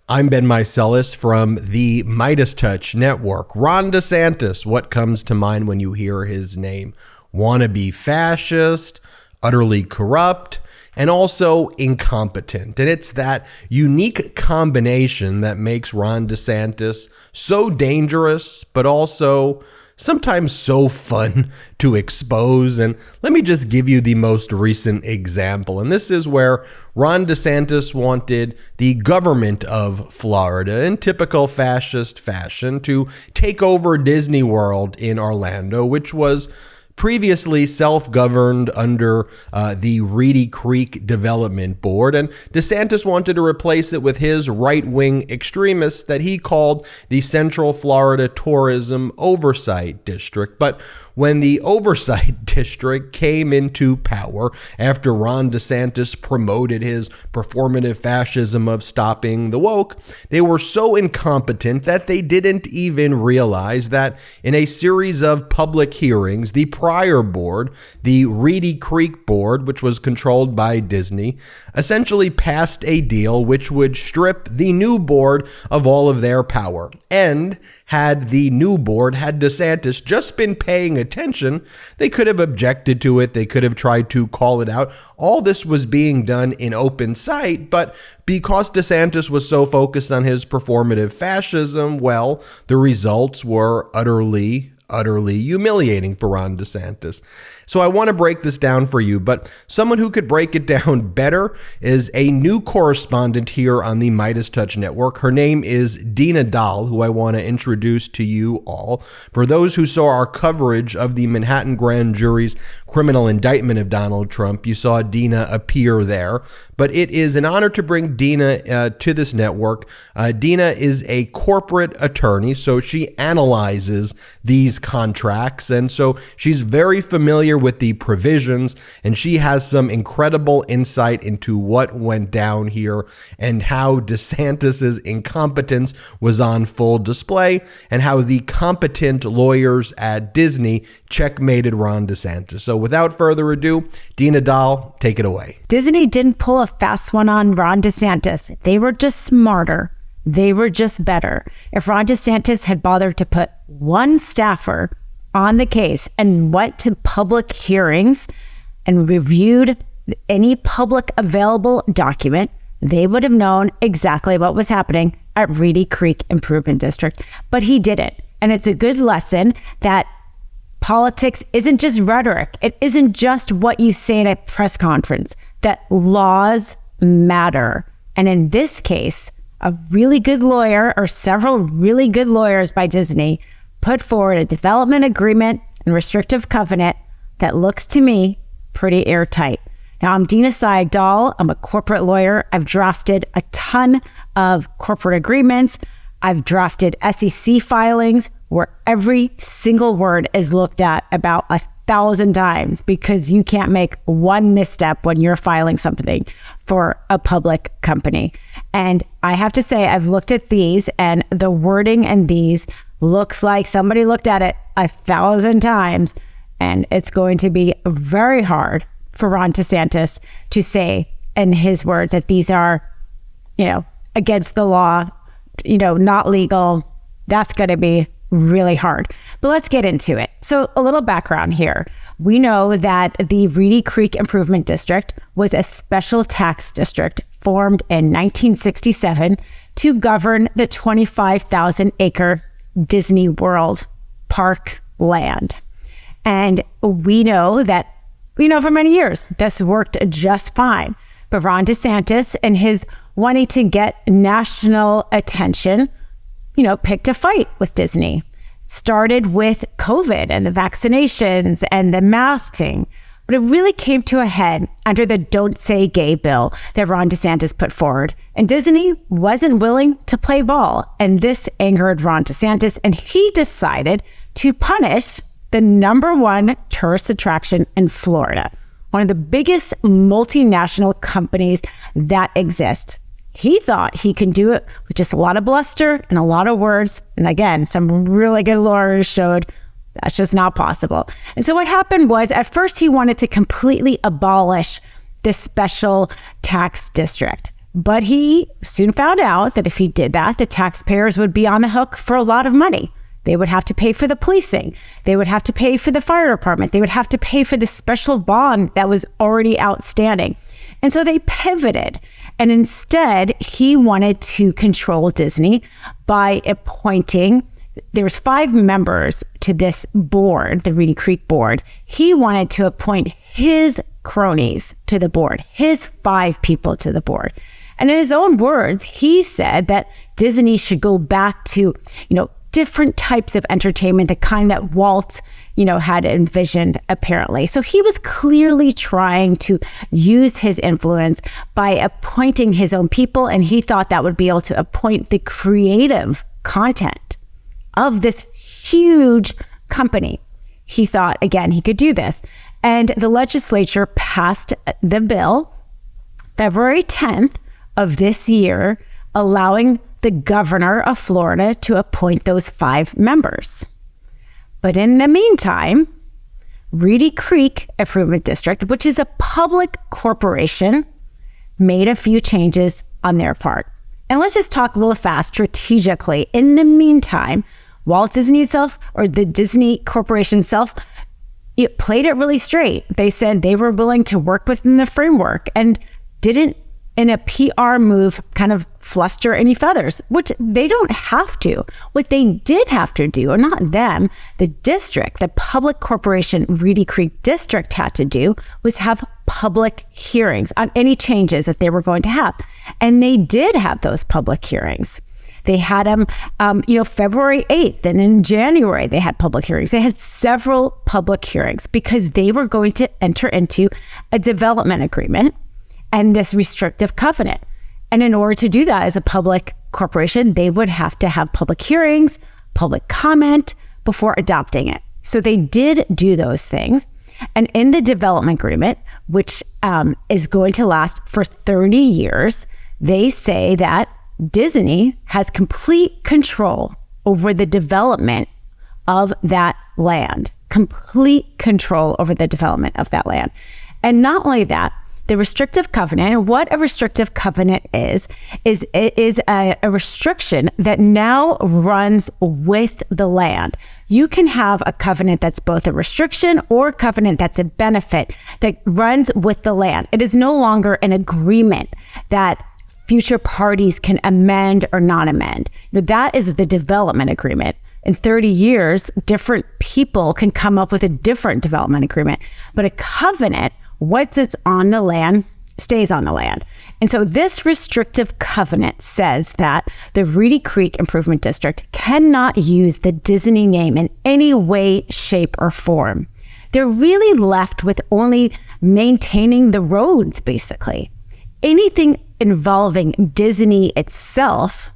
I'm Ben Meiselas from the MeidasTouch network. Ron DeSantis, what comes to mind when you hear his name? Wannabe fascist, utterly corrupt, and also incompetent. And it's that unique combination that makes Ron DeSantis so dangerous, but also sometimes so fun to expose. And let me just give you the most recent example. And this is where Ron DeSantis wanted the government of Florida, in typical fascist fashion, to take over Disney World in Orlando, which was previously self-governed under the Reedy Creek Development Board, and DeSantis wanted to replace it with his right-wing extremists that he called the Central Florida Tourism Oversight District. But when the Oversight District came into power after Ron DeSantis promoted his performative fascism of stopping the woke, they were so incompetent that they didn't even realize that in a series of public hearings, the prior board, the Reedy Creek Board, which was controlled by Disney, essentially passed a deal which would strip the new board of all of their power. And had the new board, had DeSantis just been paying attention, they could have objected to it. They could have tried to call it out. All this was being done in open sight, but because DeSantis was so focused on his performative fascism, well, the results were utterly humiliating for Ron DeSantis. So I want to break this down for you, but someone who could break it down better is a new correspondent here on the MeidasTouch network. Her name is Dina Doll, who I want to introduce to you all. For those who saw our coverage of the Manhattan grand jury's criminal indictment of Donald Trump, you saw Dina appear there. But it is an honor to bring Dina to this network. Dina is a corporate attorney, so she analyzes these contracts, and so she's very familiar with the provisions, and she has some incredible insight into what went down here and how DeSantis's incompetence was on full display and how the competent lawyers at Disney checkmated Ron DeSantis. So without further ado, Dina Doll, take it away. Disney didn't pull a fast one on Ron DeSantis. They were just smarter. They were just better. If Ron DeSantis had bothered to put one staffer on the case and went to public hearings and reviewed any public available document, they would have known exactly what was happening at Reedy Creek Improvement District. But he didn't. And it's a good lesson that politics isn't just rhetoric. It isn't just what you say at a press conference, that laws matter. And in this case, a really good lawyer, or several really good lawyers by Disney, put forward a development agreement and restrictive covenant that looks to me pretty airtight. Now, I'm Dina Doll. I'm a corporate lawyer. I've drafted a ton of corporate agreements. I've drafted SEC filings where every single word is looked at about 1,000 times because you can't make one misstep when you're filing something for a public company. And I have to say, I've looked at these, and the wording in these looks like somebody looked at it 1,000 times, and it's going to be very hard for Ron DeSantis to say in his words that these are, against the law, not legal. That's going to be really hard. But let's get into it. So a little background here. We know that the Reedy Creek Improvement District was a special tax district formed in 1967 to govern the 25,000 acre Disney World park land. And we know that, for many years, this worked just fine. But Ron DeSantis and his wanting to get national attention, picked a fight with Disney. Started with COVID and the vaccinations and the masking. But it really came to a head under the Don't Say Gay bill that Ron DeSantis put forward. And Disney wasn't willing to play ball. And this angered Ron DeSantis, and he decided to punish the #1 tourist attraction in Florida, one of the biggest multinational companies that exist. He thought he could do it with just a lot of bluster and a lot of words. And again, some really good lawyers showed that's just not possible. And so what happened was, at first he wanted to completely abolish this special tax district. But he soon found out that if he did that, the taxpayers would be on the hook for a lot of money. They would have to pay for the policing. They would have to pay for the fire department. They would have to pay for the special bond that was already outstanding. And so they pivoted. And instead, he wanted to control Disney by appointing, there was 5 members to this board, the Reedy Creek board. He wanted to appoint his cronies to the board, his 5 people to the board. And in his own words, he said that Disney should go back to, different types of entertainment, the kind that Walt, had envisioned apparently. So he was clearly trying to use his influence by appointing his own people. And he thought that would be able to appoint the creative content of this huge company. He thought, again, he could do this. And the legislature passed the bill February 10th of this year, allowing the governor of Florida to appoint those 5 members. But in the meantime, Reedy Creek Improvement District, which is a public corporation, made a few changes on their part. And let's just talk real fast strategically. In the meantime, Walt Disney itself, or the Disney Corporation itself, it played it really straight. They said they were willing to work within the framework and didn't, in a PR move, kind of fluster any feathers, which they don't have to. What they did have to do, or not them, the district, the public corporation Reedy Creek District had to do, was have public hearings on any changes that they were going to have. And they did have those public hearings. They had them, February 8th, and in January, they had public hearings. They had several public hearings because they were going to enter into a development agreement and this restrictive covenant. And in order to do that as a public corporation, they would have to have public hearings, public comment before adopting it. So they did do those things. And in the development agreement, which is going to last for 30 years, they say that Disney has complete control over the development of that land, complete control over the development of that land. And not only that, the restrictive covenant, and what a restrictive covenant is a restriction that now runs with the land. You can have a covenant that's both a restriction or a covenant that's a benefit that runs with the land. It is no longer an agreement that future parties can amend or not amend. That is the development agreement. In 30 years, different people can come up with a different development agreement. But a covenant, once it's on the land, stays on the land. And so this restrictive covenant says that the Reedy Creek Improvement District cannot use the Disney name in any way, shape, or form. They're really left with only maintaining the roads, basically. Anything involving Disney itself,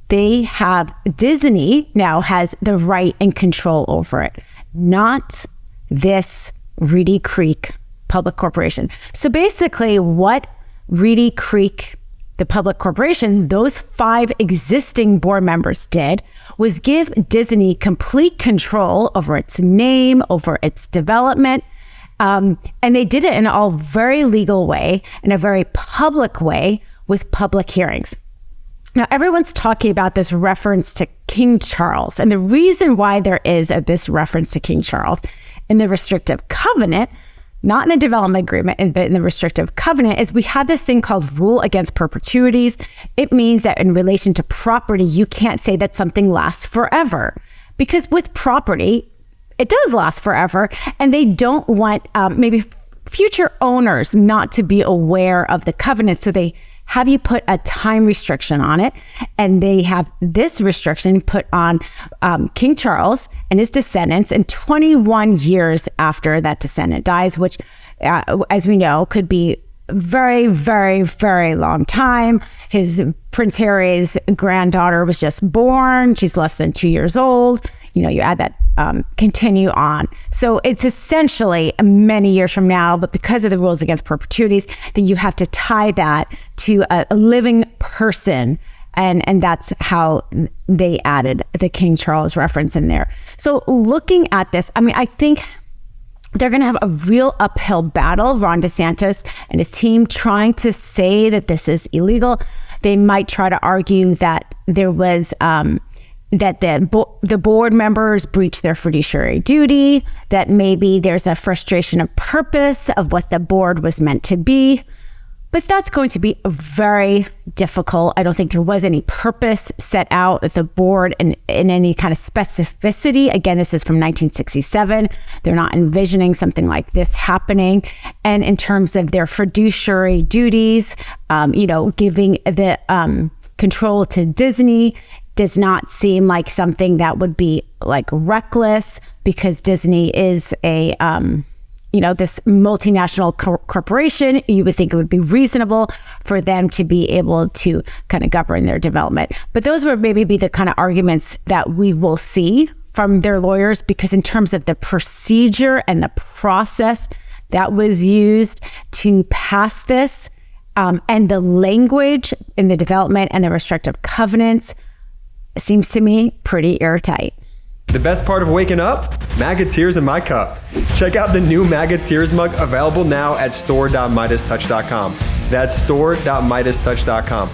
Disney now has the right and control over it, not this Reedy Creek Public Corporation. So basically what Reedy Creek, the public corporation, those 5 existing board members did was give Disney complete control over its name, over its development. And they did it in a very legal way, in a very public way, with public hearings. Now, everyone's talking about this reference to King Charles. And the reason why there is this reference to King Charles in the restrictive covenant, not in the development agreement, but in the restrictive covenant, is we have this thing called rule against perpetuities. It means that in relation to property, you can't say that something lasts forever. Because with property, it does last forever. And they don't want maybe future owners not to be aware of the covenant. So they have you put a time restriction on it. And they have this restriction put on King Charles and his descendants in 21 years after that descendant dies, which, as we know, could be very, very, very long time. His Prince Harry's granddaughter was just born. She's less than 2 years old. You add that, continue on. So it's essentially many years from now, but because of the rules against perpetuities, then you have to tie that to a living person. And that's how they added the King Charles reference in there. So looking at this, I think they're going to have a real uphill battle, Ron DeSantis and his team trying to say that this is illegal. They might try to argue that there was that the board members breached their fiduciary duty, that maybe there's a frustration of purpose of what the board was meant to be. But that's going to be very difficult. I don't think there was any purpose set out at the board in any kind of specificity. Again, this is from 1967. They're not envisioning something like this happening. And in terms of their fiduciary duties, giving the control to Disney does not seem like something that would be like reckless, because Disney is a this multinational corporation. You would think it would be reasonable for them to be able to kind of govern their development. But those would maybe be the kind of arguments that we will see from their lawyers, because in terms of the procedure and the process that was used to pass this, and the language in the development and the restrictive covenants, it seems to me pretty airtight. The best part of waking up? MAGA Tears in my cup. Check out the new MAGA Tears mug, available now at store.MeidasTouch.com. That's store.MeidasTouch.com.